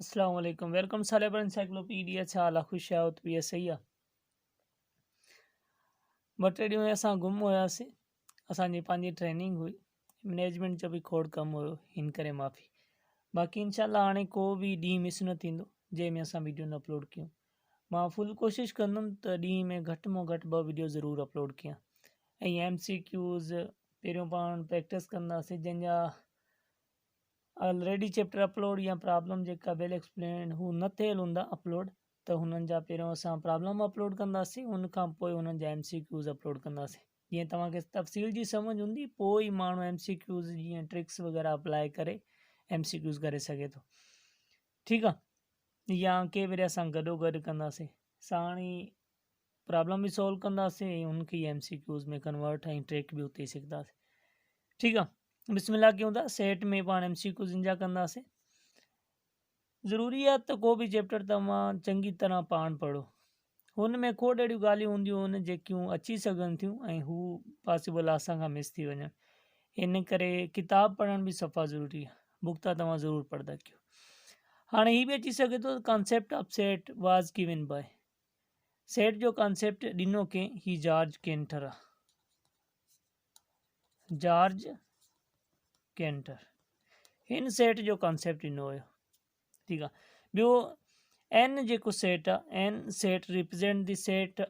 अस्सलाम वालेकुम वेलकम साले पर एनसाइक्लोपीडिया छा हाल आहे ख़ुशि आहियो त बि सही आहे। ॿ टे ॾींहं असां गुम हुआसीं। असांजी पंहिंजी ट्रेनिंग हुई, मैनेजमेंट जो बि खोड़ कमु हुयो, हिन करे माफ़ी। बाक़ी इंशाल्लाह हाणे को बि ॾींहुं मिस न थींदो जंहिंमें असां वीडियो न अपलोड कयूं। मां फुल कोशिशि कंदुमि त ॾींहं में घटि में घटि 2 वीडियो ज़रूरु अपलोड कयां। ऐं MCQs पहिरियों पाण प्रैक्टिस कंदासीं, जंहिंजा ऑलरेडी चैप्टर अपलोड या प्रॉब्लम जेका वेल एक्सप्लेन हू न थियल हूंदा अपलोड, त हुननि जा पहिरियों असां प्रॉब्लम अपलोड कंदासीं, उन खां पोइ हुननि जा MCQs अपलोड कंदासीं। जीअं तव्हांखे तफ़सील जी सम्झ हूंदी, पोइ ई माण्हू MCQs जीअं ट्रिक्स वग़ैरह अप्लाई करे MCQs करे सघे थो। ठीकु आहे, या कंहिं वरी असां गॾोगॾु कंदासीं, साण ई प्रॉब्लम बि सॉल्व कंदासीं ऐं उनखे MCQs में कन्वर्ट ऐं ट्रिक बि उते ई सिखंदासीं। ठीकु आहे, बिस्मिल्लाह कयूं था। सेट में पाण MCQs जा कंदासीं। ज़रूरी आहे त को बि चैप्टर तव्हां चङी तरह पाण पढ़ो। हुन में खोड़ अहिड़ियूं ॻाल्हियूं हूंदियूं आहिनि जेकियूं अची सघनि थियूं ऐं हू पॉसिबल आहे असांखां मिस थी वञनि। इन करे किताब पढ़ण बि सफ़ा ज़रूरी आहे। बुक त तव्हां ज़रूरु पढ़ंदा कयो। हाणे हीअ बि अची सघे थो, concept of set was given by. Set जो कॉन्सेप्ट ॾिनो कंहिं, ही जॉर्ज कैंटर आहे। जॉर्ज कैंटर हिन सेट जो कॉन्सेप्ट ॾिनो हुयो। ठीकु आहे, ॿियो एन जेको सेट आहे, N set represent the set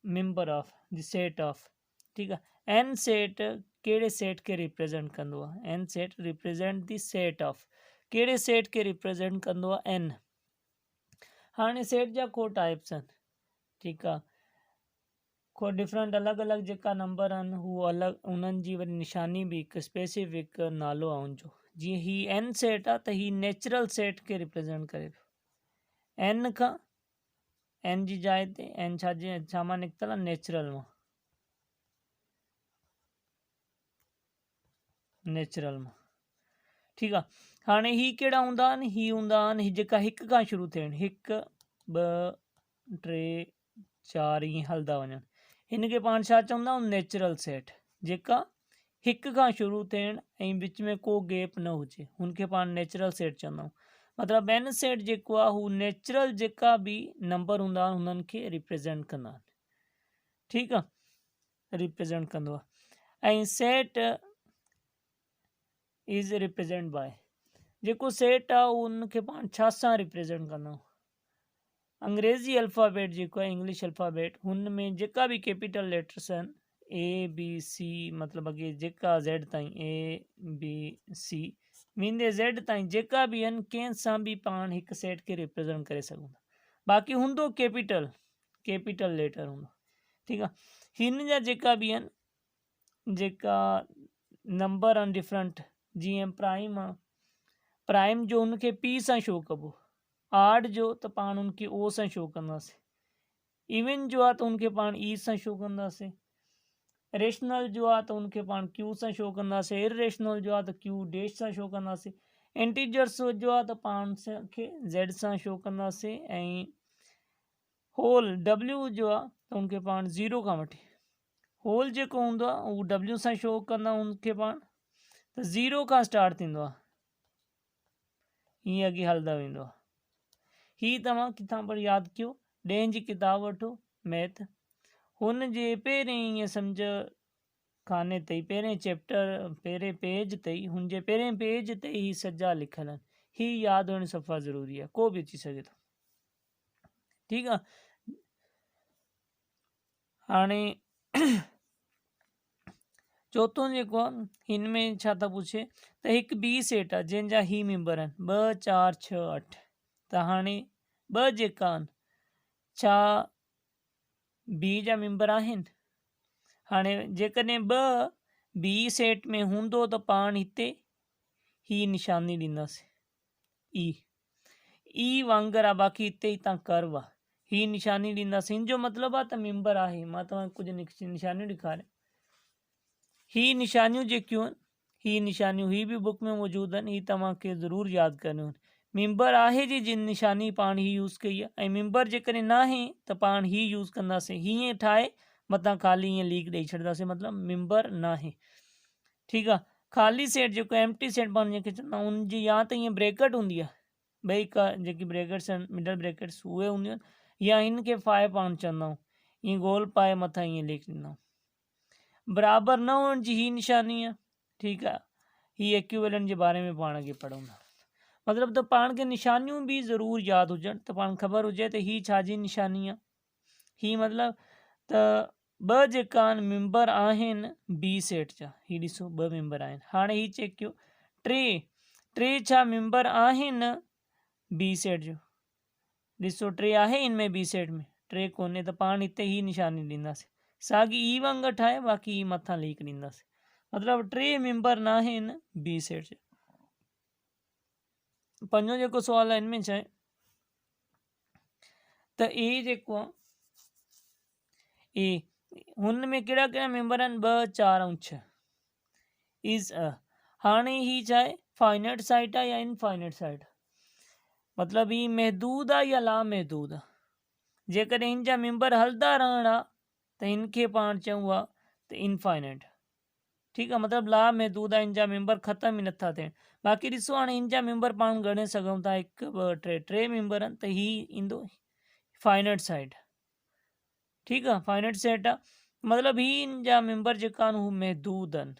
member of the set of. ठीकु आहे, एन सेट कहिड़े सेट खे रिप्रेजेंट कंदो आहे? N set represent the set of कहिड़े सेट खे रिप्रेजेंट कंदो आहे? एन। हाणे सेट जा को टाइप्स आहिनि। ठीकु आहे, को डिफरेंट अलॻि अलॻि जेका नंबर आहिनि हू अलॻि, उन्हनि जी वरी निशानी बि हिकु स्पेसिफिक नालो आहे उनजो। जीअं ही एन सेट आहे त ही नेचुरल सेट खे रिप्रेजेंट करे पियो। एन खां एन जी जाइ ते एन छा मां निकितल आहे? नेचुरल मां। नेचुरल मां। ठीकु आहे, हाणे ही कहिड़ा हूंदा आहिनि? ही हूंदा आहिनि ही जेका हिक खां शुरू थियनि, 1 2 3 4 ईअं हलंदा वञनि, हिन खे पाण छा चवंदा आहियूं? Natural set. जेका हिक खां शुरू थियनि ऐं विच में को गैप न हुजे, हुनखे पाण नेचुरल सेट चवंदा आहियूं। मतिलबु एन सेट जेको आहे हू नेचुरल जेका बि नंबर हूंदा आहिनि हुननि खे रिप्रेजेंट कंदा आहिनि। ठीकु आहे, रिप्रेजेंट कंदो आहे। ऐं सेट इज़ रिप्रेजेंट बाय, जेको सेट आहे उनखे पाण छा सां रिप्रेजेंट कंदा आहियूं? अंग्रेज़ी अल्फ़ाबेट जेको आहे, इंग्लिश अल्फ़ाबेट, हुन में जेका बि कैपिटल लेटर्स आहिनि ABC, मतिलबु अॻे जेका Z ताईं ABC मींदे Z ताईं जेका बि आहिनि, कंहिं सां बि पाण हिकु सेट खे रिप्रेजेंट करे सघूं था। बाक़ी हूंदो कैपिटल लेटर हूंदो। ठीकु आहे, हिन जा जेका बि आहिनि जेका नंबर आहिनि डिफरेंट, जीअं प्राइम आहे, प्राइम जो हुनखे P सां शो कबो, आड जो त पाण उनखे O सां शो कंदासीं, इवन जो आहे त उनखे पाण E सां शो कंदासीं, रेशनल जो आहे त उनखे पाण Q सां शो कंदासीं, इरेशनल जो आहे त Q डैश सां शो कंदासीं, इंटीजर्स जो आहे त पाण खे Z सां शो कंदासीं, ऐं होल W जो आहे त उनखे पाण 0 खां वठी, होल जेको हूंदो आहे उहो W सां शो कंदा उनखे पाण, त 0 खां स्टार्ट थींदो आहे, हीअं अॻे हलंदा वेंदो आहे। ही तव्हां किथां पर यादि कयो, 10 जी किताब वठो मैथ, हुन जे पहिरें ईअं सम्झ खाने ते पहिरें चैप्टर पहिरें पेज ते हुन जे पहिरें पेज ते ही सॼा लिखियल आहिनि। ही यादि हुअणु सफ़ा ज़रूरी आहे, को बि अची सघे थो। ठीकु आहे, हाणे चौथों जेको आहे, हिन में छा था पुछे त हिकु ॿी सेट आहे जंहिंजा ही मेंबर आहिनि 2 4 6 8, त हाणे 2 जेका आहिनि छा बी जा मेंबर आहिनि? हाणे जेकॾहिं 2 बी सेट में हूंदो त पाण हिते ही निशानी ॾींदासीं, ई वांगुरु आहे, बाक़ी हिते हितां कर्व आहे, ही निशानी ॾींदासीं। हिन जो मतिलबु आहे त मेंबर आहे। मां तव्हांखे कुझु निशानियूं ॾेखारियां, ही निशानियूं जेकियूं आहिनि, ही निशानियूं ही बि बुक में मौजूदु आहिनि, ही तव्हांखे ज़रूरु यादि करणियूं आहिनि। मेंबर आहे जी जिन निशानी पाण ही यूज़ कई आहे, ऐं मेंबर जेकॾहिं न आहे त पाण ही यूज़ कंदासीं, हीअं ठाहे मथां ख़ाली ईअं लीक ॾेई छॾींदासीं, मतिलबु मेंबर न आहे। ठीकु आहे, ख़ाली सेट जेको एम्प्टी सेट पाण जंहिंखे चवंदा आहियूं, उनजी या त ईअं ब्रैकेट हूंदी आहे ॿई का जेकी ब्रैकेट्स आहिनि मिडल ब्रैकेट्स उहे हूंदियूं आहिनि, या हिन खे फाइ पाण चवंदा आहियूं, ईअं गोल पाए मथां ईअं लिख ॾींदा आहियूं। बराबरि न हुअण जी ही निशानी आहे, ठीकु आहे। ही एक्विवेलेंट जे बारे में पाण खे पढ़ंदा, मतिलबु त पाण खे निशानियूं बि ज़रूरु यादि हुजनि, त पाण ख़बर हुजे त ही छाजी निशानी आहे। ही मतिलबु त ॿ जेका आहिनि मेंबर आहिनि बी सेट जा, ही ॾिसो ॿ मेंबर आहिनि। हाणे ही चेक कयो, टे छा मेंबर आहिनि बी सेट जो, ॾिसो टे आहे इन में बी सेट में, टे कोन्हे त पाण हिते ही निशानी ॾींदासीं, साॻी ई वांगुरु ठाहे बाक़ी ही मथां लीक ॾींदासीं, मतिलबु टे मेंबर न आहिनि बी सेट जो। पंजो जेको सुवाल आहे इनमें छा आहे त ए जेको आहे ए हुन में कहिड़ा कहिड़ा मेंबर आहिनि, 2 4 ऐं 6 इज़ हाणे ही छा आहे फाइनाइट साइट आहे या इनफाइनाइट साइट, मतिलबु ही महदूद आहे या ला महदूद आहे। जेकॾहिं हिन जा मेंबर हलंदा रहणा त हिन खे पाण चऊं आहे त इनफाइनाइट, ठीकु आहे, मतिलबु ला महदूद आहे, हिन जा मेंबर ख़तम ई नथा थियनि। बाक़ी ॾिसो हाणे हिन जा मेंबर पाण ॻणे सघूं था, 1 2 3 मेंबर आहिनि त ही ईंदो फाइनाइट साइट, ठीकु आहे, फाइनाइट सेट आहे, मतिलबु ही हिन जा मेंबर जेका आहिनि हू महदूद आहिनि,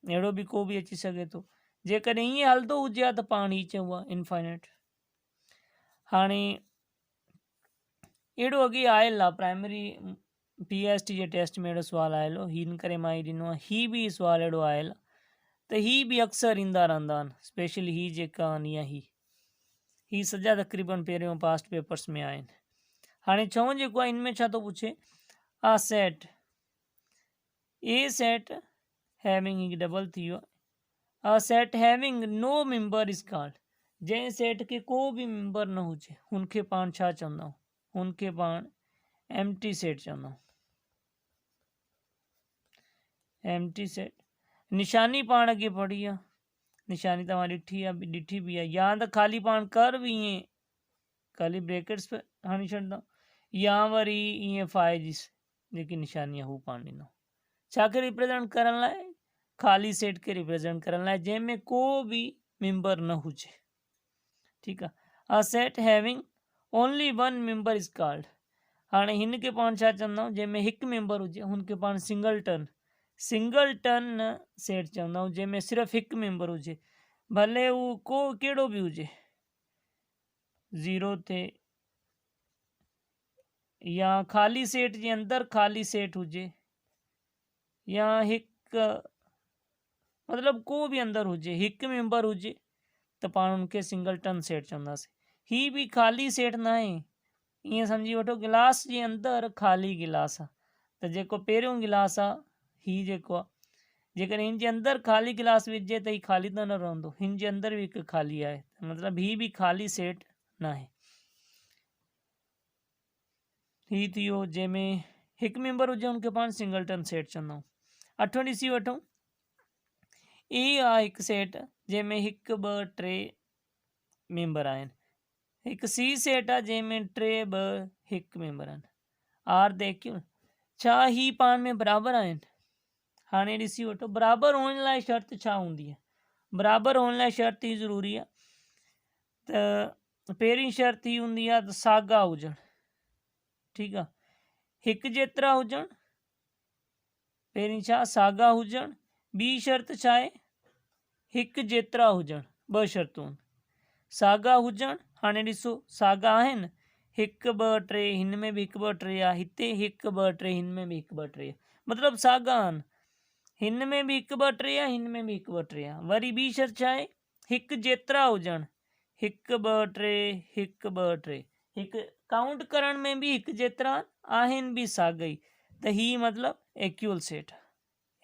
अहिड़ो बि को बि अची सघे थो। जेकॾहिं ईअं हलंदो हुजे हा त पाण ही चऊं आहे इनफाइनाइट। हाणे अहिड़ो अॻे आयल आहे प्राइमरी PST जे टेस्ट में अहिड़ो सुवालु आयल हो, हिन करे मां ही ॾिनो आहे। ही बि सुवालु अहिड़ो आयल आहे त ही बि अक्सर ईंदा रहंदा आहिनि, स्पेशली ही जेका आहिनि या ही सॼा तक़रीबन पहिरियों पास्ट पेपर्स में आहिनि। हाणे छहों जेको आहे इनमें छा थो पुछे, a set a set having double थी वियो, a set having no member is called, जंहिं सेट खे को बि मेंबर न हुजे हुनखे पाण छा चवंदा आहियूं, हुनखे पाण एम्प्टी सेट चवंदा आहियूं, एम्प्टी सेट। निशानी पाण अॻे पढ़ी आहे, निशानी तव्हां ॾिठी बि आहे, या त ख़ाली पाण कर्व ईअं ख़ाली ब्रैकेट्स हणी छॾंदा, या वरी ईअं फाइ जी जेकी निशानी आहे हू पाण ॾींदो, छा खे रिप्रेज़ेंट करण लाइ, ख़ाली सेट खे रिप्रेज़ेंट करण लाइ जंहिंमें को बि मेंबर न हुजे, ठीकु आहे। A set having only one member is called, हाणे हिन खे पाण छा चवंदा आहियूं, जंहिंमें हिकु मेंबर हुजे हुनखे पाण सिंगलटन सेट चवंदा आहियूं, जंहिंमें सिर्फ़ु हिकु मेंबर हुजे, भले हू को कहिड़ो बि हुजे, 0 थिए या ख़ाली सेट जे अंदरि ख़ाली सेट हुजे, या हिकु मतिलबु को बि अंदरि हुजे हिकु मेंबर हुजे त पाण हुनखे सिंगलटन सेट चवंदासीं। ही बि ख़ाली सेट न आहे, ईअं सम्झी वठो गिलास जे अंदरि ख़ाली गिलास आहे, त जेको पहिरियों गिलास आहे ही जेको आहे, जेकॾहिं हिन जे अंदरि ख़ाली गिलास विझे त ही ख़ाली त न रहंदो, हिन जे अंदरि बि हिकु ख़ाली आहे, मतिलबु ही बि ख़ाली सेट न आहे। ही थी वियो जंहिंमें हिकु मेंबर हुजे हुनखे पाण सिंगलटन सेट चवंदा आहियूं। 8 ॾिसी वठूं, ए आहे हिकु सेट जंहिंमें 1 2 3 मेंबर आहिनि, हिकु सी सेट आहे जंहिंमें 3 2 1 मेंबर आहिनि, आर देखियो छा ही पाण में बराबरि आहिनि। हाणे ॾिसी वठो बराबरि हुअण लाइ शर्त छा हूंदी आहे, बराबरि हुअण लाइ शर्त ही ज़रूरी आहे, त पहिरीं शर्त ही हूंदी आहे त साॻा हुजणु, ठीकु आहे, हिकु जेतिरा हुजणु, पहिरीं छा साॻा हुजणु, ॿी शर्त छा आहे हिकु जेतिरा हुजणु, 2 शर्तूं आहिनि, साॻा हुजणु, हाणे ॾिसो साॻा आहिनि 1 2 3 हिन में बि 1 2 3 आहे, हिते 1 2 3 हिन में बि 1 2 3 मतिलबु साॻा आहिनि, हिन में बि 1 2 3 आहे, हिन में बि 1 2 3 आहे। वरी ॿी शर्त छा आहे हिकु जेतिरा हुजणु, 1 2 3 1 2 3, हिकु काउंट करण में बि हिकु जेतिरा आहिनि बि साॻा ई, त ही मतिलबु एक्यूअल सेट,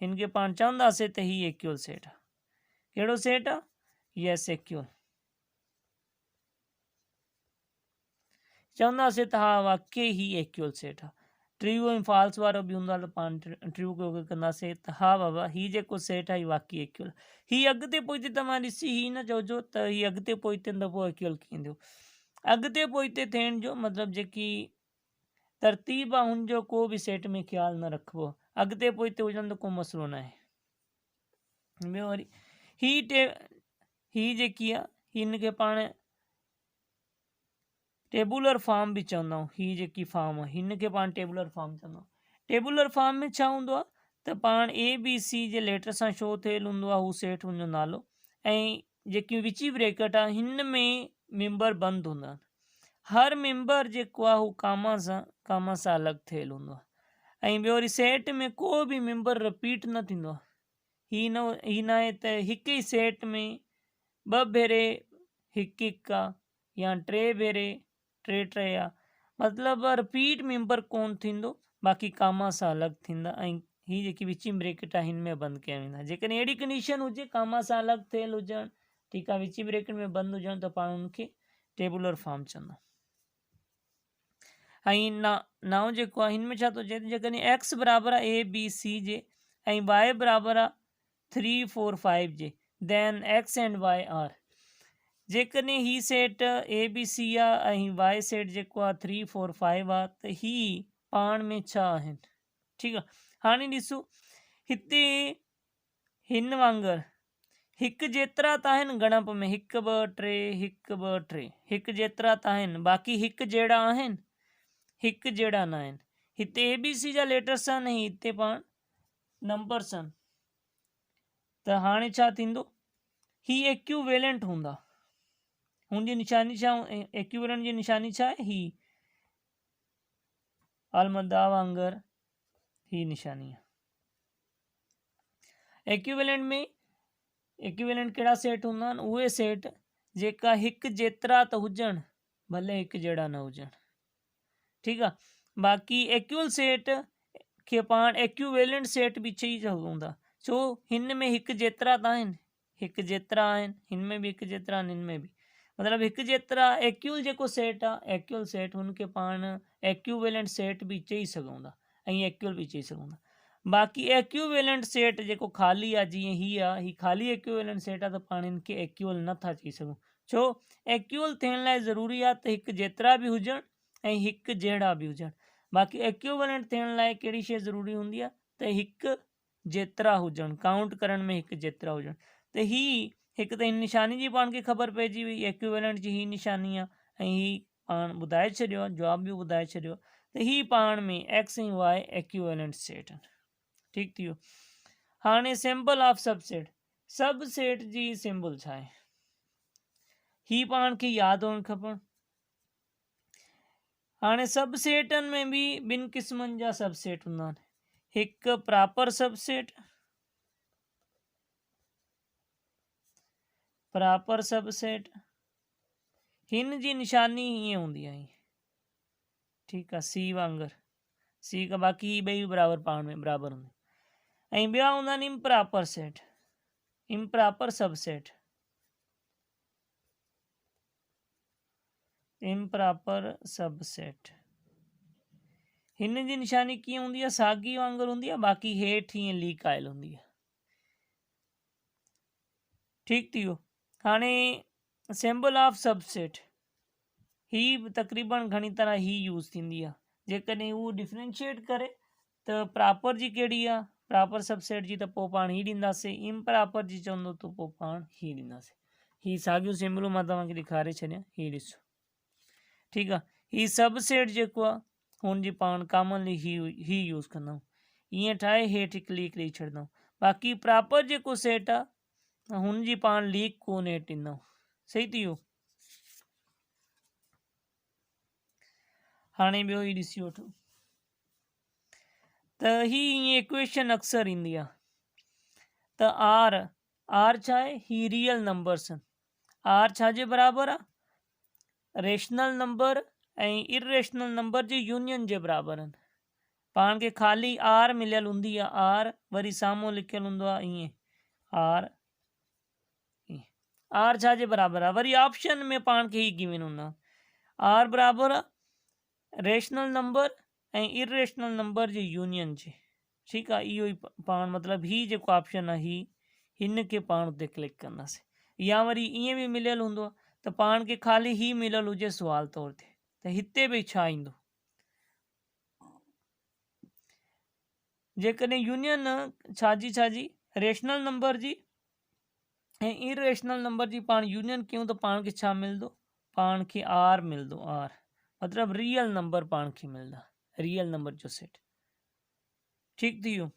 हिन खे पाण चवंदासीं त ही एक्यूअल सेट आहे। कहिड़ो सेट आहे, यस एक्यूअल, चवंदासीं त हा वाकई ही एक्यूअल सेट आहे। ट्रू ऐं फॉल्स वारो बि हूंदो आहे त पाण ट्रू कंदासीं त हा बाबा ही जेको सेट आहे वाकई एक्यूअल, ही अॻिते पोइते तव्हां ॾिसी ही न चइजो त ही अॻिते पोइते त पोइ एक्यूअल कीअं थियो, अॻिते पोइते थियण जो मतिलबु जेकी तरतीब आहे हुनजो को बि सेट में ख़्यालु न रखिबो, अॻिते पोइते हुजनि त को मसइलो न आहे। ॿियो वरी ही जेकी आहे हिन खे पाण टेबुलर फॉर्म बि चवंदा आहियूं। ही जेकी फॉर्म आहे हिन खे पाण टेबुलर फॉर्म चवंदा आहियूं। टेबुलर फॉर्म में छा हूंदो आहे त पाण ABC जे लेटर सां शो थियल हूंदो आहे हू सेट हुनजो नालो, ऐं जेकी विची ब्रेकेट आहे हिन में मेंबर बंदि हूंदा आहिनि। हर मेंबर जेको आहे हू कामा सां अलॻि थियल हूंदो आहे। ऐं ॿियो वरी सेट में को बि मेंबर रिपीट न थींदो आहे। ही न आहे त हिकु ई सेट में ॿ भेरे हिकु हिकु आहे या टे भेरे टे टे आहे, मतिलबु रिपीट मेंबर कोन थींदो, बाक़ी कामा सां अलॻि थींदा। ऐं ही जेकी विची ब्रेकेट आहे हिन में बंदि कया वेंदा। जेकॾहिं अहिड़ी कंडीशन हुजे कामा सां अलॻि थियल हुजनि, ठीकु आहे, विची ब्रेकेट में बंदि हुजनि, त पाण उनखे टेबुलर फॉर्म चवंदा। ऐं नाउ जेको आहे हिन में छा थो चए त जेकॾहिं एक्स बराबरि आहे ABC जे ऐं वाई बराबरि आहे 3 4 5 जे, देन एक्स एंड वाई आर। जेकॾहिं ही सेट ABC आहे ऐं वाई सेट जेको आहे 3 4 5 आहे, त ही पाण में छा आहिनि? ठीकु आहे, हाणे ॾिसो हिते हिन वांगुरु हिकु जेतिरा त आहिनि ॻणप में, 1 2 3 1 2 3 हिकु जेतिरा त आहिनि, बाक़ी हिकु जहिड़ा आहिनि, हिकु जहिड़ा न आहिनि। हिते ABC जा लेटर्स आहिनि ऐं हिते पाण नंबर्स आहिनि, त हाणे छा थींदो, ही इक्विवेलेंट हूंदा। हुनजी निशानी छा, इक्विवेलेंट जी निशानी छा आहे? ही अलमदा वांगुरु ही निशानी आहे। इक्विवेलेंट कहिड़ा सेट हूंदा आहिनि? उहे सेट जेका हिकु जेतिरा त हुजनि, भले हिकु जहिड़ा न हुजनि, ठीकु आहे। बाक़ी इक्वल सेट खे पाण इक्विवेलेंट सेट बि चई सघूं था, छो हिन में हिकु जेतिरा त आहिनि, हिकु जेतिरा आहिनि, हिन में बि हिकु जेतिरा आहिनि, हिन में बि, मतिलबु हिकु जेतिरा इक्वल जेको सेट आहे, इक्वल सेट हुनखे पाण इक्विवेलेंट सेट बि चई सघूं था ऐं इक्वल बि चई सघूं था। बाक़ी इक्विवेलेंट सेट जेको ख़ाली आहे, जीअं ही आहे, ही ख़ाली इक्विवेलेंट सेट आहे, त पाण हिनखे इक्वल नथा चई सघूं, छो इक्वल थियण लाइ ज़रूरी आहे त हिकु जेतिरा बि हुजनि ऐं हिकु जहिड़ा बि हुजनि। बाक़ी इक्विवेलेंट थियण लाइ कहिड़ी शइ ज़रूरी हूंदी आहे त हिकु जेतिरा हुजनि, काउंट करण में हिकु जेतिरा हुजनि। त ही हिकु त हिन निशानी जी पाण खे ख़बर पइजी वई, इक्विवेलेंट जी ही निशानी आहे, ऐं ही पाण ॿुधाए छॾियो आहे, जवाब बि ॿुधाए छॾियो, त ही पाण में एक्स ऐं वाई इक्विवेलेंट सेट आहिनि। ठीकु थी वियो। हाणे सिंबल ऑफ सबसेट, सब सेट जी सिंबल छा आहे? ही पाण खे यादि हुअणु खपनि। हाणे सब सेटनि में बि ॿिनि क़िस्मनि जा सबसेट हूंदा आहिनि, हिकु प्रॉपर सबसेट, प्रॉपर सबसेट, हिन जी निशानी हीअं हूंदी आहे, ठीकु आहे, सी वांगुरु, सी का, बाक़ी ही ॿई बराबरि पाण में बराबरि हूंदा। ऐं ॿिया हूंदा आहिनि improper set, improper subset, improper subset, हिन जी निशानी कीअं हूंदी आहे? साॻी वांगुरु हूंदी आहे, बाक़ी हेठि हीअं लीक आयल हूंदी आहे। ठीकु थी वियो। हाणे सिंबल ऑफ सबसेट, ही तक़रीबन घणी तरह ही यूज़ थींदी आहे। जेकॾहिं उहो डिफ्रेंशिएट करे त प्रॉपर जी कहिड़ी आहे, प्रॉपर सबसेट जी, त पोइ पाण ही ॾींदासीं, इम्प्रॉपर जी चवंदो त पोइ पाण ही ॾींदासीं। ही साॻियूं सिंबलूं मां तव्हांखे ॾेखारे छॾियां, ही ॾिसो, ठीकु आहे। ही सबसेट जेको आहे हुनजी पाण कॉमनली ही यूज़ कंदा आहियूं, ईअं ठाहे हेठि हिकु लीक ॾेई छॾंदा आहियूं। बाक़ी प्रॉपर जेको सेट आहे हुनजी पाण लीक कोन हेठि ॾींदा आहियूं। सही थी वियो। हाणे ॿियो ही ॾिसी वठो, त ही ईअं इक्वेशन अक्सर ईंदी आहे, त आर छा आहे? ही रियल नंबर्स आहिनि। आर छाजे बराबरि आहे? रेशनल नंबर ऐं इरेशनल नंबर जे यूनियन जे बराबरि आहिनि। पाण खे ख़ाली आर मिलियल हूंदी आहे, आर वरी साम्हूं लिखियलु हूंदो आहे ईअं, आर छाजे बराबरि आहे? वरी ऑप्शन में पाण खे ही गिवन हूंदा, आर बराबरि आहे रेशनल नंबर ऐं इरेशनल नंबर जे यूनियन जे। ठीकु आहे, इहो ई पाण मतिलबु ही जेको ऑप्शन आहे हिन खे पाण उते क्लिक कंदासीं। या वरी ईअं बि मिलियल हूंदो आहे त पाण खे ख़ाली ही मिलियल हुजे सुवाल तौर ते, त हिते बि छा ईंदो? जेकॾहिं यूनियन छाजी रेशनल नंबर जी ऐं इरेशनल नंबर जी पाण यूनियन कयूं त पाण खे छा मिलंदो? पाण खे आर मिलंदो, आर मतिलबु रियल नंबर पाण खे मिलंदा, रियल नंबर जो सेट। ठीक थी वियो।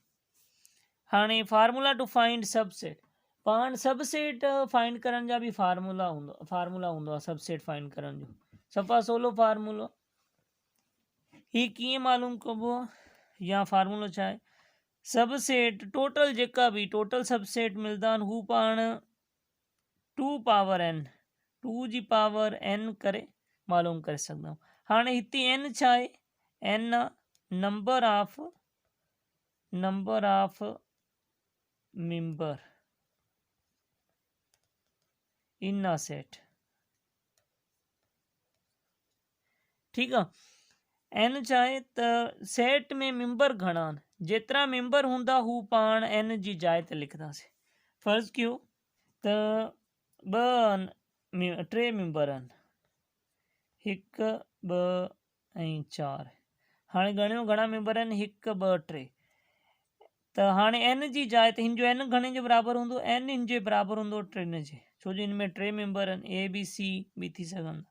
हाणे फार्मूला टू फाइंड सबसेट, पाण सबसेट फाइंड करण जा बि फार्मूला हूंदो आहे सबसेट फाइंड करण जो, सफ़ा सोलो फार्मूलो। ही कीअं मालूम कबो आहे या फार्मूलो छा आहे? सबसेट टोटल जेका बि टोटल सबसेट मिलंदा आहिनि हू पाण 2 पावर n 2 जी पावर n करे मालूम करे सघंदा आहियूं। हाणे हिते n छा आहे? n number of member in a set, ठीक आहे। n छा आहे त सेट में मेंबर घणा आहिनि, जेतिरा मेंबर हूंदा हू पाण n जी जाइ ते लिखंदासीं। फर्ज़ कयो त 3 मेंबर आहिनि, 1 2 ऐं 4। हाणे ॻणियो घणा मेंबर आहिनि, 1 2 3। त हाणे n जी जाइ ते हिन जो n घणे जे बराबरि हूंदो? n हिन जे बराबरि हूंदो 3 जे, छो जो हिन में 3 मेंबर आहिनि, a b c बि थी सघनि।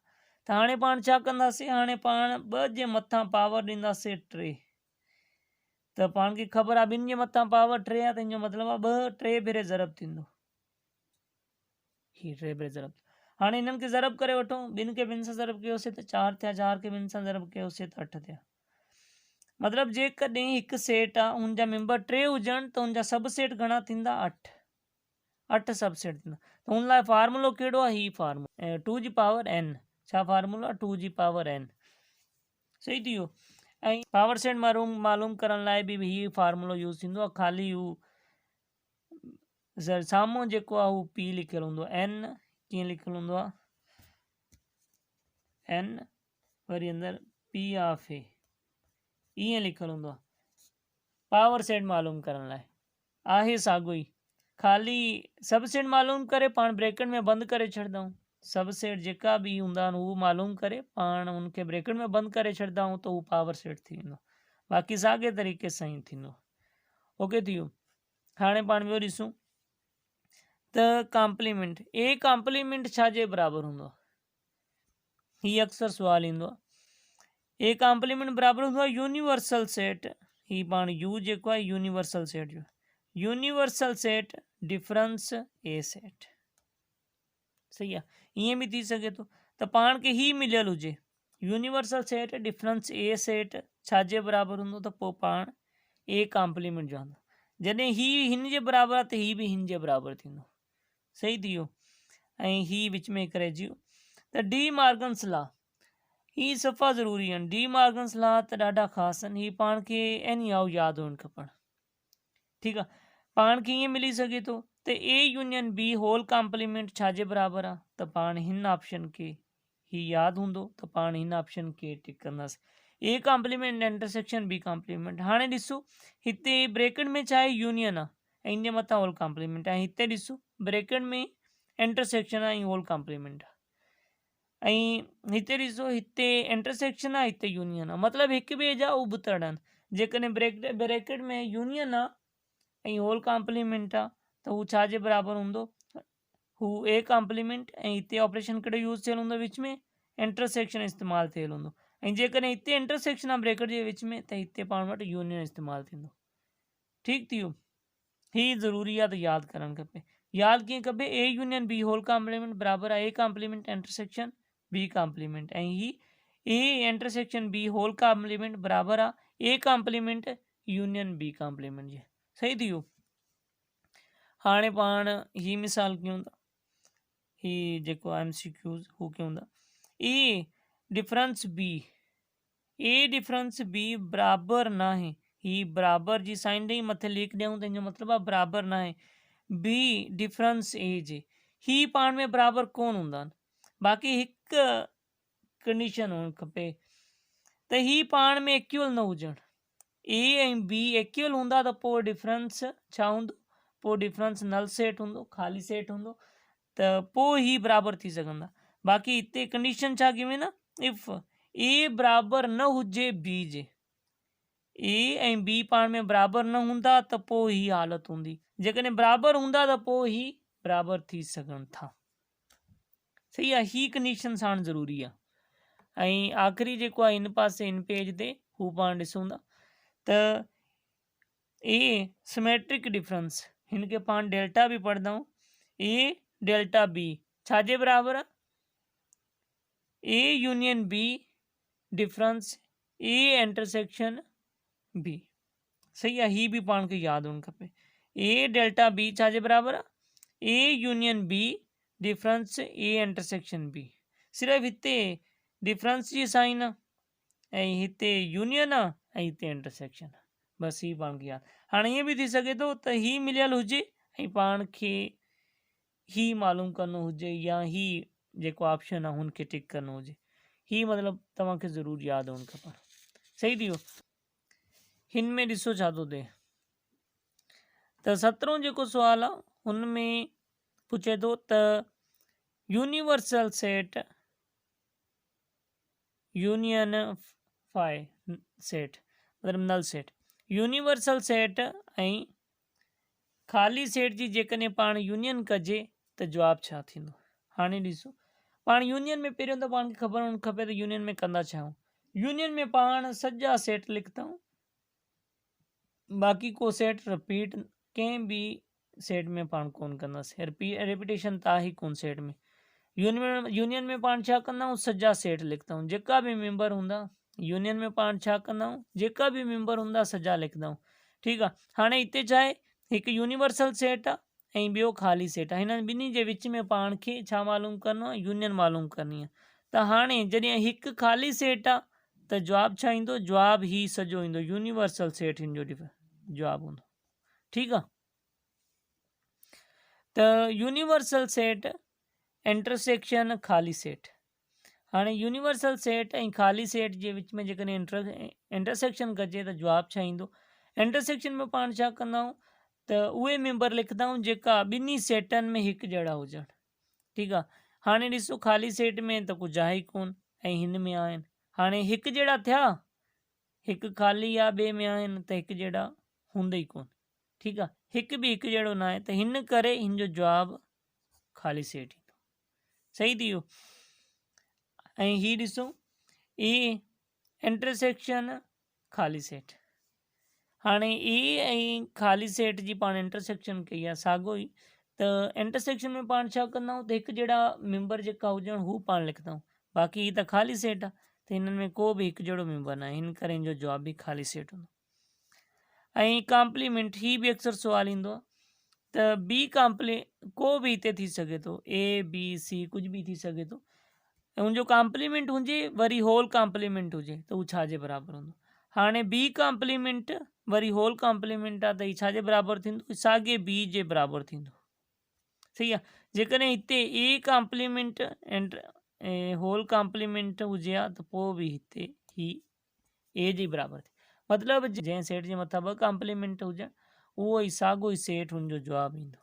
त हाणे पाण छा कंदासीं? हाणे पाण 2 जे मथां पावर ॾींदासीं 3। त पाण खे ख़बर आहे 2 जे मथां पावर 3 आहे, त हिन जो मतिलबु आहे 2 3 भेरे ज़रब थींदो, ही 3 भेरे ज़रब। हाणे हिननि खे ज़रब करे वठूं, 2 खे 2 सां ज़रब कयोसीं त 4 थिया, 4 खे 2 सां ज़रब कयोसीं त 8 थिया। मतिलबु जेकॾहिं हिकु सेट आहे हुनजा मेंबर 3 हुजनि त हुनजा सब सेट घणा थींदा? 8 सब सेट थींदा। त हुन लाइ फार्मूलो कहिड़ो आहे? ही फार्मूलो 2 जी पावर n। छा फार्मूलो आहे? 2 जी पावर n। सही थी वियो। ऐं पावर सेट मालूम करण लाइ बि ही फार्मूलो यूज़ थींदो आहे, ख़ाली हू साम्हूं जेको आहे हू p लिखियलु हूंदो आहे, n कीअं लिखियलु हूंदो आहे? n वरी अंदरि p ऑफ a ईअं लिखियलु हूंदो आहे। पावर सेट मालूम करण लाइ आहे साॻियो ई, ख़ाली सब सेट मालूम करे पाण ब्रैकेट में बंदि करे छॾंदा आहियूं। सब सेट जेका बि हूंदा आहिनि उहो मालूम करे पाण उनखे ब्रैकेट में बंदि करे छॾंदा आहियूं त उहो पावर सेट थी वेंदो, बाक़ी साॻे तरीक़े सां ई थींदो। ओके थी वियो। हाणे पाण ॿियो ॾिसूं त कॉम्प्लीमेंट, ए कॉम्प्लीमेंट छा जे बराबरि हूंदो आहे? हीअ अक्सर सुवाल ईंदो आहे। ए कॉम्प्लीमेंट बराबरि हूंदो आहे यूनिवर्सल सेट, ही पाण यू जेको आहे यूनिवर्सल सेट जो, यूनिवर्सल सेट डिफरेंस ए सेट। सही आहे, ईअं बि थी सघे थो त पाण खे ही मिलियल हुजे यूनिवर्सल सेट डिफरेंस ए सेट छा जे बराबरि हूंदो? त पोइ पाण ए कॉम्प्लीमेंट जो हूंदो। जॾहिं ही हिन जे बराबरि आहे त ही बि हिन जे बराबरि थींदो। सही थी वियो। ऐं ही विच में हिकु रहिजी वियो त डी मॉर्गन्स लॉ, ही सफ़ा ज़रूरी आहिनि। डी मॉर्गन्स लॉ त ॾाढा ख़ासि आहिनि, ही पाण खे एनी हाउ यादि हुअणु खपनि। ठीकु आहे, पाण खे ईअं मिली सघे थो त A union B whole complement छा जे बराबरि आहे? त पाण हिन ऑप्शन खे ही यादि हूंदो त पाण हिन ऑप्शन खे टिक कंदासीं, A complement intersection B complement. हाणे ॾिसो हिते ब्रैकेट में छा आहे? यूनियन आहे ऐं इन जे मथां होल कॉम्प्लीमेंट आहे। हिते ॾिसो ब्रैकेट में इंटरसेक्शन आहे ऐं होल कॉम्प्लीमेंट आहे। ऐं हिते ॾिसो हिते इंटरसेक्शन आहे, हिते यूनियन आहे, मतिलबु हिक ॿिए जा उबतड़ आहिनि। जेकॾहिं ब्रैकेट में यूनियन आहे ऐं होल कॉम्प्लीमेंट आहे त हू छा जे बराबरि हूंदो? हू ए कॉम्प्लीमेंट, ऐं हिते ऑपरेशन कहिड़ो यूज़ थियल हूंदो? विच में इंटरसेक्शन इस्तेमालु थियल हूंदो। ऐं जेकॾहिं हिते इंटरसेक्शन आहे ब्रैकेट जे विच में त हिते पाण वटि यूनियन इस्तेमालु थींदो। ठीकु थी वियो। ही ज़रूरी आहे त यादि करणु खपे। यादि कीअं खपे? A union B whole complement बराबरि आहे A complement intersection B complement, ऐं ही A intersection B whole complement बराबरि आहे A complement union B complement जे। सही थी वियो। हाणे पाण ही मिसाल कयूं था, ही जेको MCQs हू कयूं था। ए डिफरेंस बी, ए डिफरेंस बी बराबरि न आहे, ही बराबरि जी साइन ॾेई मथे लिख ॾियूं त हिन जो मतिलबु आहे बराबरि न आहे बी डिफरेंस ए जे। ही पाण में बराबरि कोन हूंदा आहिनि, बाक़ी हिकु कंडीशन हुअणु खपे त ही पाण में इक्वल न हुजनि। ए ऐं बी इक्वल हूंदा त पोइ डिफरेंस छा हूंदो? पोइ डिफरेंस नल सेट हूंदो, ख़ाली सेट हूंदो, त पोइ ही बराबरि थी सघंदा। बाक़ी हिते कंडीशन छा कई वई न, इफ ए बराबरि न हुजे बी जे, ए ऐं बी पाण में बराबरि न हूंदा त पोइ ही हालत हूंदी। जेकॾहिं बराबरि हूंदा त पोइ ही बराबरि थी सघनि था। सही आहे, ही कंडीशन साण ज़रूरी आहे। ऐं आख़िरी जेको आहे इन पासे इन पेज ते हू पाण ॾिसूं था त ए सिमेट्रिक डिफरेंस, हिन खे पाण डेल्टा बि पढ़ंदा आहियूं। ए डेल्टा बी छाजे बराबरि आहे? A union B difference A intersection B. सही आहे, ही बि पाण खे यादि हुअणु खपे। ए डेल्टा बी छाजे बराबरि आहे? A union B difference A intersection B. सिर्फ़ु हिते डिफरेंस जी साइन आहे ऐं हिते यूनियन आहे ऐं हिते इंटरसेक्शन आहे, बसि ही पाण खे यादि। हाणे ईअं बि थी सघे थो त ही मिलियल हुजे ऐं पाण खे ही मालूम करिणो हुजे या ही जेको ऑप्शन आहे हुनखे टिक करिणो हुजे। ही मतिलबु तव्हांखे ज़रूरु यादि हुअणु खपे। सही थी वियो। हिन में ॾिसो छा थो थिए त 17 जेको सुवाल आहे हुन में पुछे थो त यूनिवर्सल सेट यूनियन फाइ सेट मतिलबु नल सेट, यूनिवर्सल सेट ऐं ख़ाली सेट जी जेकॾहिं पाण यूनियन कजे त जवाबु छा थींदो। हाणे ॾिसो पाण यूनियन में पहिरियों त पाण खे ख़बर हुअणु खपे त यूनियन में कंदा छा आहियूं। यूनियन में पाण सॼा सेट लिखंदा आहियूं, बाक़ी को सेट रिपीट कंहिं बि सेट में पाण कोन कंदासीं, रेपिटेशन त आहे ई कोन सेट में। यूनियन में पाण छा कंदा आहियूं, सॼा सेट लिखंदा आहियूं, जेका बि मेंबर हूंदा यूनियन में पाण छा कंदा आहियूं, जेका बि मेंबर हूंदा सॼा लिखंदा आहियूं। ठीकु आहे। हाणे हिते छा आहे, हिकु यूनिवर्सल सेट आहे ऐं ॿियो ख़ाली सेट आहे। हिन ॿिन्ही जे विच में पाण खे छा मालूम करिणो आहे, यूनियन मालूम करणी आहे। त हाणे जॾहिं हिकु ख़ाली सेट आहे त जवाबु छा ईंदो, जवाबु ही सॼो ईंदो, यूनिवर्सल सेट हिन जो जवाबु हूंदो। ठीकु आहे। त यूनिवर्सल सेट इंटरसेक्शन ख़ाली सेट। हाणे यूनिवर्सल सेट ऐं ख़ाली सेट जे विच में जेकॾहिं इंटरसेक्शन कजे त जवाबु छा ईंदो। इंटरसेक्शन में पाण छा कंदा आहियूं त उहे मेंबर लिखंदा आहियूं जेका ॿिन्ही सेटनि में हिकु जहिड़ा हुजनि। ठीकु आहे। हाणे ॾिसो ख़ाली सेट में त कुझु आहे ई कोन ऐं हिन में आहिनि, हाणे हिकु जहिड़ा थिया, हिकु ख़ाली आहे ॿिए में आहिनि त हिकु जहिड़ा हूंदा ई कोन। ठीकु आहे। हिकु बि हिकु जहिड़ो न आहे त हिन करे हिन जो जवाबु ख़ाली सेट ईंदो। सही थी वियो। ऐं ही ॾिसो ए इंटरसेक्शन ख़ाली सेट। हाणे ए ऐं ख़ाली सेट जी पाण इंटरसेक्शन कई आहे साॻियो ई, त इंटरसेक्शन में पाण छा कंदा आहियूं त हिकु जहिड़ा मेंबर जेका हुजनि हू पाण लिखंदा आहियूं, बाक़ी ही त ख़ाली सेट आहे त हिननि में को बि हिकु जहिड़ो मेंबर न आहे, हिन करे हिन जो जवाबु बि ख़ाली सेट हूंदो। ऐं कॉम्प्लीमेंट ही बि अक्सर सुवाल ईंदो आहे त बी को बि हिते थी सघे थो, ए बी सी कुझु बि थी सघे थो ऐं हुनजो कॉम्प्लीमेंट हुजे वरी होल कॉम्प्लीमेंट हुजे त उहो छाजे बराबरि हूंदो। हाणे बी कॉम्प्लीमेंट वरी होल कॉम्प्लीमेंट आहे त ही छाजे बराबरि थींदो, साॻे बी जे बराबरि थींदो। सही आहे। जेकॾहिं हिते ए कॉम्प्लीमेंट ऐं होल कॉम्प्लीमेंट हुजे हा त पोइ बि हिते ही ए जे बराबरि थिए, मतिलबु जंहिं सेट जे मथां ॿ कॉम्प्लीमेंट हुजनि उहो ई साॻियो ई सेट हुनजो जवाबु ईंदो।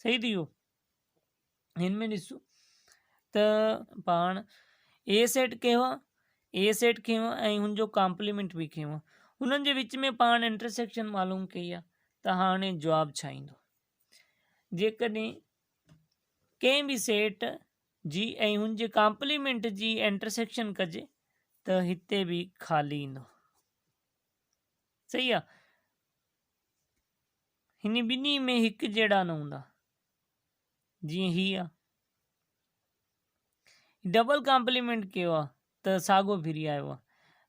सही थी वियो। हिन में ॾिसो त पाण ए सेट कयो आहे, ए सेट खयो आहे ऐं हुनजो कॉम्प्लीमेंट बि खयो आहे, हुननि जे विच में पाण इंटरसेक्शन मालूम कई आहे त हाणे जवाबु छा ईंदो। जेकॾहिं कंहिं बि सेट जी ऐं हुनजे कॉम्प्लीमेंट जी इंटरसेक्शन कजे त हिते बि ख़ाली ईंदो। सही आहे। हिन ॿिन्ही में हिकु जहिड़ा न हूंदा, जीअं ही आहे डबल कॉम्प्लीमेंट कयो आहे त साॻियो फिरी आयो आहे,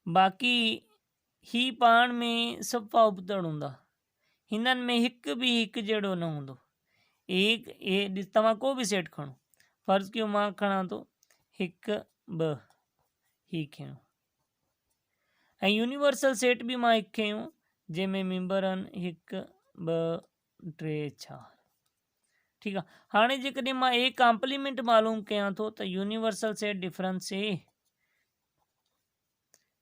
बाक़ी ही पाण में सफ़ा उबतड़ हूंदा, हिननि में हिकु बि हिकु जहिड़ो न हूंदो। तव्हां को बि सेट खणो, फर्ज़ कयो मां खणां थो 1 2 ही खयो ऐं यूनिवर्सल सेट बि मां हिकु खयो जंहिंमें मेंबर आहिनि 1 2 3 4। ठीकु आहे। हाणे जेकॾहिं मां ए कॉम्प्लीमेंट मालूम कयां थो त यूनिवर्सल सेट डिफरेंस ए।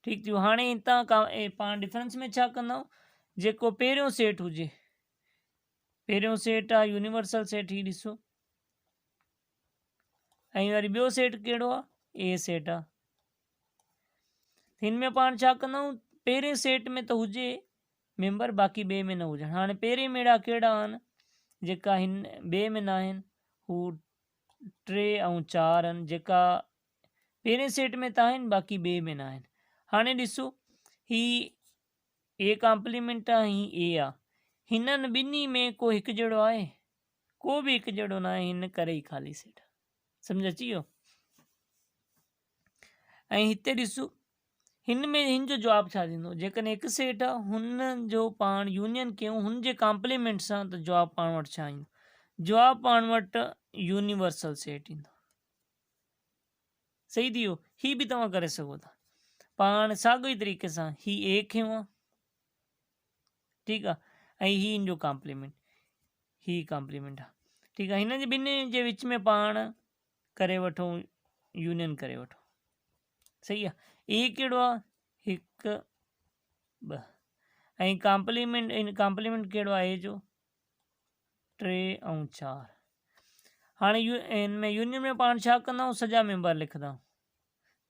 ठीकु थियो। हाणे हितां पाण डिफरेंस में छा कंदा आहियूं, जेको पहिरियों सेट हुजे, पहिरियों सेट आहे यूनिवर्सल सेट ही ॾिसो, ऐं वरी ॿियो सेट कहिड़ो आहे, ए सेट आहे। हिन में पाण छा कंदा आहियूं, पहिरें सेट में त हुजे मेंबर, बाक़ी ॿिए में न हुजनि। हाणे पहिरें में अहिड़ा कहिड़ा आहिनि जेका हिन ॿिए में न आहिनि, हू टे ऐं 4 आहिनि जेका पहिरें सेट में त आहिनि बाक़ी ॿिए में न आहिनि। हाणे ॾिसो ही ए कॉम्प्लीमेंट आहे ही ए आहे, हिननि ॿिन्ही में को हिकु जहिड़ो आहे, को बि हिकु जहिड़ो न आहे, हिन करे ई ख़ाली सेट। सम्झ अची वियो। ऐं हिते ॾिसो हिन में हिन जो जवाबु छा थींदो, जेकॾहिं हिकु सेट आहे हुन जो पाण यूनियन कयूं हुन जे कॉम्प्लीमेंट सां त जवाबु पाण वटि छा ईंदो, जवाबु पाण वटि यूनिवर्सल सेट ईंदो। सही थी वियो। ही बि तव्हां करे सघो था पाण साॻिए तरीक़े सां, ही ए खयूं आहे, ठीकु आहे, ऐं ही हिन जो कॉम्प्लीमेंट, ही कॉम्प्लीमेंट आहे, ठीकु आहे। हिन जे ॿिन्ही जे विच में पाण करे वठूं, यूनियन करे वठूं, सही आहे। ए कहिड़ो आहे, हिकु ॿ, ऐं कॉम्प्लीमेंट, इन कॉम्प्लीमेंट कहिड़ो आहे ए जो, टे ऐं 4। हाणे हिन में यूनियन में पाण छा कंदा आहियूं, सॼा मेंबर लिखंदा आहियूं,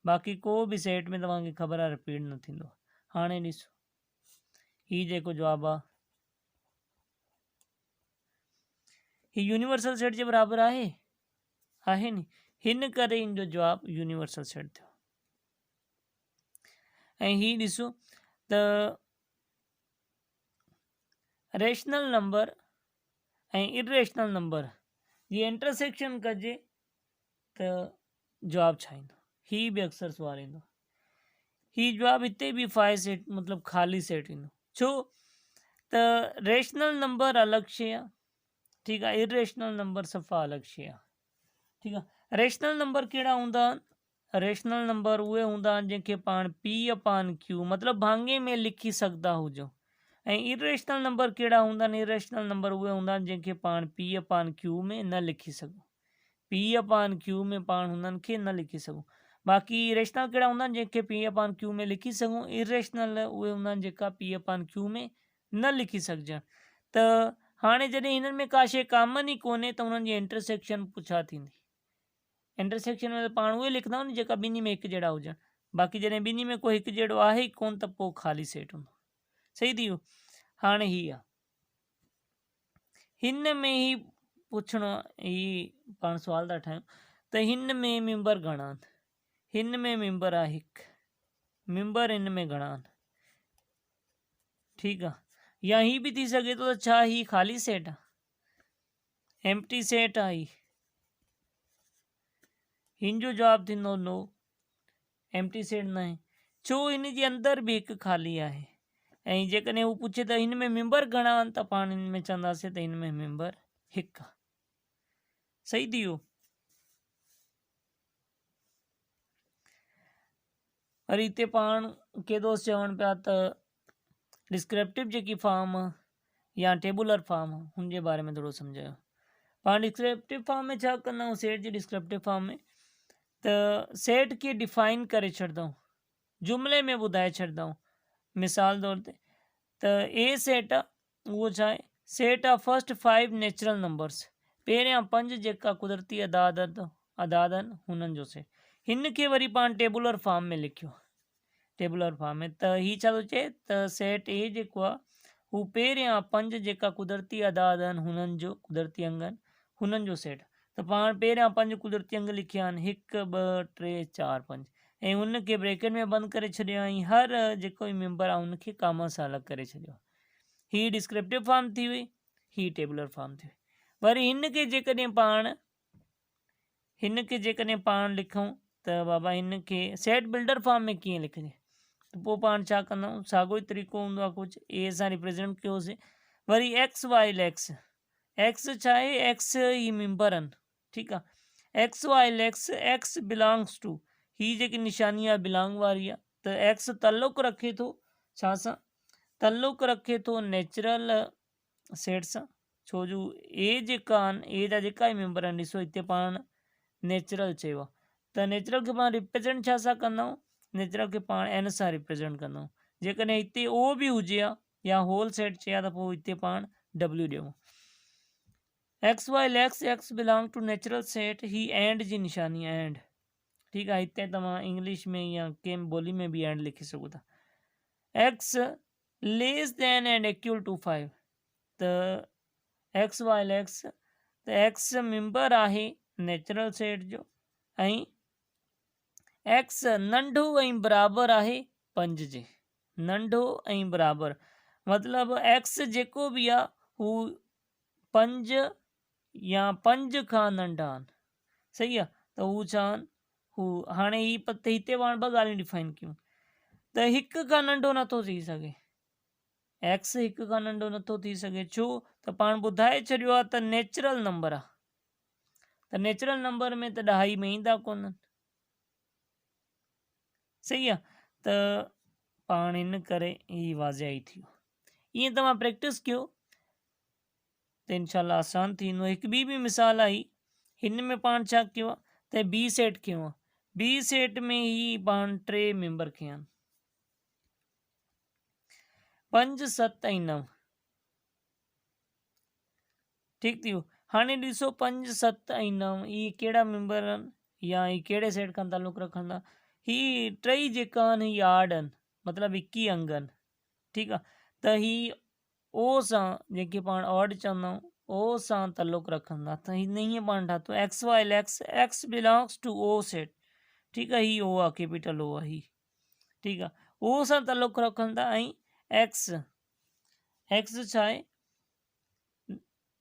बाक़ी को बि सेट में तव्हांखे ख़बर आहे रिपीट न थींदो। हाणे ॾिसो ही जेको जवाबु आहे ही यूनिवर्सल सेट जे बराबरि आहे नी, हिन करे हिन जो जवाबु यूनिवर्सल सेट थियो। ऐं ही ॾिसो त रेशनल नंबर ऐं इरेशनल नंबर जी इंटरसेक्शन कजे त जवाबु छा ईंदो, ही बि अक्सर सुवाल ईंदो। ही जवाबु हिते बि फाइ सेट मतिलबु ख़ाली सेट ईंदो, छो त रेशनल नंबर अलॻि शइ आहे, ठीकु आहे, इरेशनल नंबर सफ़ा अलॻि शइ आहे, ठीकु आहे। रेशनल नंबर कहिड़ा हूंदा आहिनि, रेशनल नंबर उहे हूंदा आहिनि जंहिंखे पाण P/Q मतिलबु भाङे में लिखी सघंदा हुजो, ऐं इरेशनल नंबर कहिड़ा हूंदा आहिनि, इरेशनल नंबर उहे हूंदा आहिनि जंहिंखे पाण P/Q में न लिखी सघूं, P/Q में पाण हुननि खे न लिखी सघूं। बाक़ी रेशनल कहिड़ा हूंदा आहिनि जंहिंखे P/Q में लिखी सघूं, इरेशनल उहे हूंदा आहिनि जेका P/Q में न लिखी सघजनि। त हाणे जॾहिं हिननि में का शइ कॉमन ई कोन्हे त हुननि जी इंटरसेक्शन छा थींदी, इंटरसेक्शन में पाण उहे लिखंदा आहियूं जेका ॿिन्ही में हिकु जहिड़ा हुजनि, बाक़ी जॾहिं ॿिन्ही में कोई हिकु जहिड़ो आहे ई कोन त पोइ ख़ाली सेट हूंदो। सही थी वियो। हाणे ही आहे, हिन में ही पुछणो आहे, ही पाण सुवाल था ठाहियूं त हिन में मेंबर घणा आहिनि, हिन में मेंबर आहे हिकु, मेंबर हिन में घणा आहिनि, ठीकु आहे। या ही बि थी सघे थो त छा ही ख़ाली सेट आहे, एम्प्टी सेट आहे, हिन जो जवाबु थींदो नो, एम्प्टी सेट न आहे, छो हिन जे अंदरि बि हिकु ख़ाली आहे। ऐं जेकॾहिं हू पुछे त हिन में मेंबर घणा आहिनि त पाण हिन में चवंदासीं त हिन में मेंबर हिकु आहे। सही थी वियो। वरी हिते पाण के दोस्त चवनि पिया त डिस्क्रिप्टिव जेकी फॉर्म या टेबुलर फॉर्म हुन जे बारे में थोरो सम्झायो। पाण डिस्क्रिप्टिव फॉर्म में छा कंदा आहियूं, सेट जी डिस्क्रिप्टिव फॉर्म में त सेट खे डिफाइन करे छॾंदा आहियूं, जुमिले में ॿुधाए छॾंदा आहियूं। मिसाल तौर ते त ए सेट आहे उहो छा आहे, सेट आहे फस्ट 5 नेचुरल नंबर्स, पहिरियां 5 जेका कुदरती अदाद आहिनि हुननि जो सेट। हिन खे वरी पाण टेबुलर फॉर्म में लिखियो, टेबुलर फॉर्म में त ही छा थो चए त सेट ए जेको आहे हू पहिरियां 5 जेका कुदरती अदाद आहिनि हुननि जो, कुदरती अंग आहिनि हुननि जो सेट। त पाण पहिरियां 5 कुदरती अंग लिखिया आहिनि, 1 2 3 4 5, ऐं हुनखे ब्रैकेट में बंदि करे छॾियो, ऐं हर जेको बि मेंबर आहे हुनखे कामा सां अलॻि करे छॾियो। ही डिस्क्रिप्टिव फॉर्म थी वई, ही टेबुलर फॉर्म थी वई। वरी हिनखे जेकॾहिं पाण लिखूं त बाबा हिनखे सेट बिल्डर फॉर्म में कीअं लिखजे, त पोइ पाण छा कंदा आहियूं, साॻियो ई तरीक़ो हूंदो आहे, कुझु ए सां रिप्रेज़ेंट कयोसीं, वरी एक्स वाइल एक्स, एक्स छा आहे, एक्स ही मेंबर आहिनि, ठीकु आहे, x while x, x belongs to, ही जेकी निशानी आहे बिलोंग वारी आहे, त एक्स ताल्लुक़ रखे थो छा सां, ताल्लुक़ रखे थो नेचुरल सेट सां, छो जो ए जेका आहिनि, ए जा जेका ई मेंबर आहिनि, ॾिसो हिते पाण नेचुरल चयो आहे, त नेचुरल खे पाण रिप्रेज़ेंट छा सां कंदा आहियूं, नेचुरल खे पाण एन सां रिप्रेज़ेंट कंदा आहियूं। जेकॾहिं हिते ओ बि हुजे हा या होल सेट चया त पोइ हिते पाण डब्ल्यू ॾियूं। X while x, x belong to natural set, ही एंड जी निशानी आहे, एंड, ठीकु आहे। हिते तव्हां इंग्लिश में या कंहिं ॿोली में बि एंड लिखी सघो था। X less than and equal to 5, त एक्स वाइल एक्स, त एक्स मेंबर आहे नेचुरल सेट जो ऐं एक्स नंढो ऐं बराबरि आहे 5 जे। नंढो ऐं बराबरि मतिलबु एक्स जेको बि आहे हू 5 या 5 खां नंढा आहिनि। सही आहे, त हू छा आहिनि, हू हाणे ही पते हिते पाण 2 ॻाल्हियूं डिफाइन कयूं त 1 खां नंढो नथो थी सघे। एक्स 1 खां नंढो नथो थी सघे छो त पाण ॿुधाए छॾियो आहे त नेचुरल नंबर आहे, त नेचुरल नंबर में त 10 में ईंदा कोन्हनि। सही आहे, त पाण इन करे ही वाज़ियाई थी वियो। ईअं तव्हां प्रैक्टिस कयो त इनशाला आसान थींदो। हिकु ॿी बि मिसाल आई, हिन में पाण छा कयो आहे त बी सेट कयो आहे। बी सेट में ही पाण 3 मेंबर खयां आहिनि, 5 7 ऐं 9। ठीकु थी वियो। हाणे ॾिसो 5 7 ऐं 9 ही कहिड़ा मेंबर आहिनि या ही कहिड़े सेट खां तालुक़ु रखंदा। ही 3 जेका आहिनि ही आड आहिनि, मतिलबु 21 अंग आहिनि। ठीकु आहे, त ही ओ सां जेके पाण ऑड चवंदा आहियूं ओ सां तालुक़ु रखंदा। त हिन हीअं पाण ठातो x while x belongs to ओ सेट। ठीकु आहे, ही ओ आहे, कैपिटल ओ आहे ही। ठीकु आहे, ओ सां तालुक़ु रखंदा ऐं एक्स छा आहे,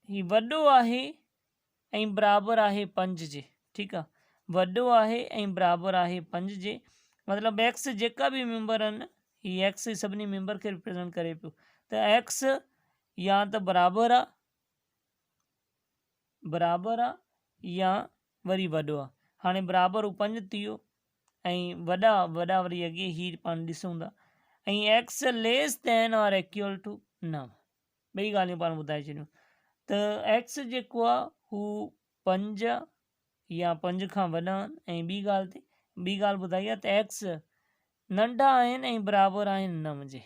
ही वॾो आहे ऐं बराबरि आहे 5 जे। ठीकु आहे, वॾो आहे ऐं बराबरि आहे 5 जे, मतिलबु एक्स जेका बि मेंबर आहिनि ही एक्स सभिनी मेंबर खे रिप्रेज़ेंट करे पियो। त एक्स या त बराबरि आहे या वरी वॾो आहे। हाणे बराबरि हू 5 थी वियो ऐं वॾा वरी अॻे ही पाण ॾिसूं था, ऐं एक्स लेस देन और इक्वल टू 9। ॿई ॻाल्हियूं पाण ॿुधाए छॾियूं। त एक्स जेको आहे हू 5 या 5 खां वॾा आहिनि, ऐं ॿी ॻाल्हि ॿुधाई आहे त एक्स नंढा आहिनि ऐं बराबरि आहिनि 9 जे।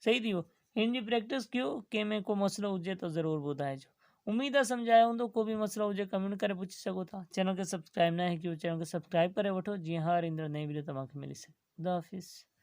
सही थी वियो। हिन जी प्रैक्टिस कयो, कंहिंमें को मसइलो हुजे त ज़रूरु ॿुधाइजो। उम्मीद आहे सम्झायो हूंदो। को बि मसइलो हुजे कमेंट करे पुछी सघो था। चैनल खे सब्सक्राइब न आहे कयो, चैनल खे सब्सक्राइब करे वठो जीअं हर ईंदड़ नई वीडियो तव्हांखे मिली सघे। ख़ुदा हाफ़िज़।